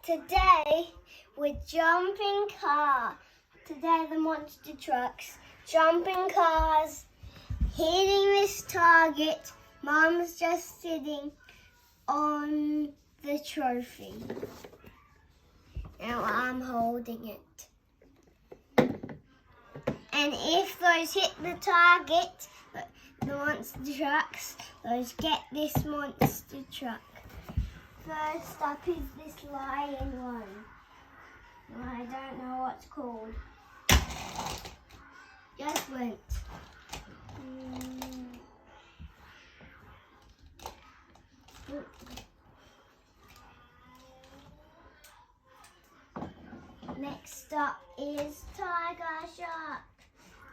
Today we're jumping car. Today the monster trucks, jumping cars, hitting this target. Mum's just sitting on the trophy. Now I'm holding it. And if those hit the target, the monster trucks, those get this monster truck. First up is this lion one. I don't know what's called. Just went. Next up is tiger shark.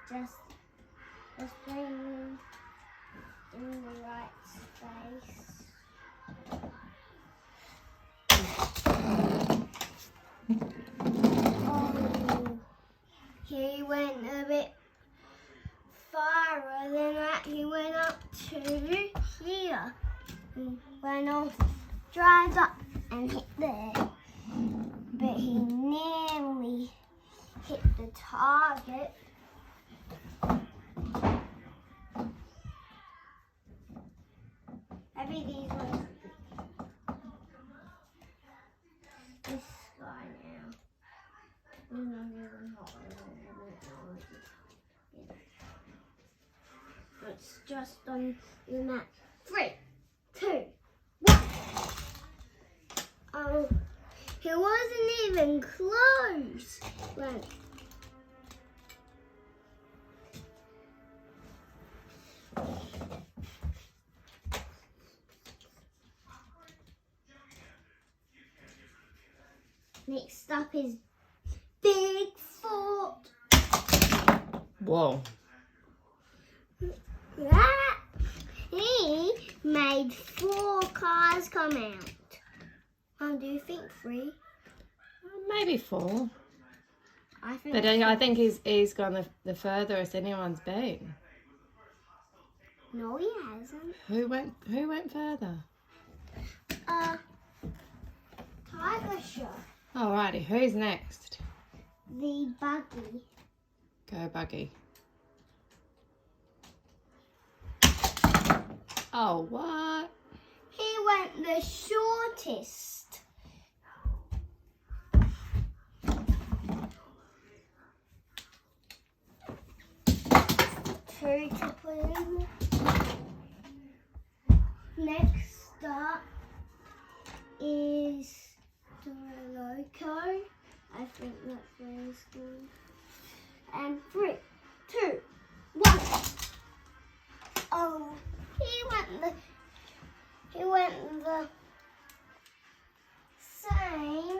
Just bring them in the right space. Oh, he went a bit farther than that. He went up to here. And went off, drive up and hit there. But he nearly hit the target. Maybe these ones. This guy now. It's just on the map. 3, 2, 1. Oh, he wasn't even close. Right. Next up is Bigfoot. Whoa. That he made 4 cars come out. Do you think 3? Maybe 4. I think. But I think he's gone the furthest anyone's been. No, he hasn't. Who went further? Tiger Shark. Alrighty, who's next? The buggy. Go Buggy. Oh, what? He went the shortest. Two to put in. Next up is the Loco. I think that's where he's going. And 3, 2, 1. Oh, he went the same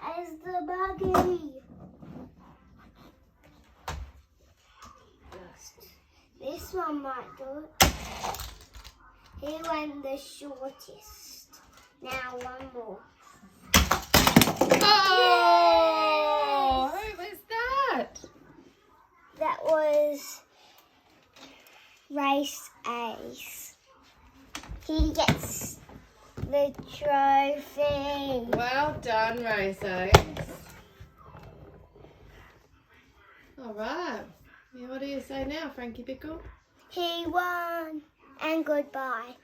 as the buggy. This one might do it. He went the shortest. Now one more. Oh! Yes! Who was that? That was Race Ace. He gets the trophy. Well done, Race Ace. All right. Yeah, what do you say now, Frankie Pickle? He won. And goodbye.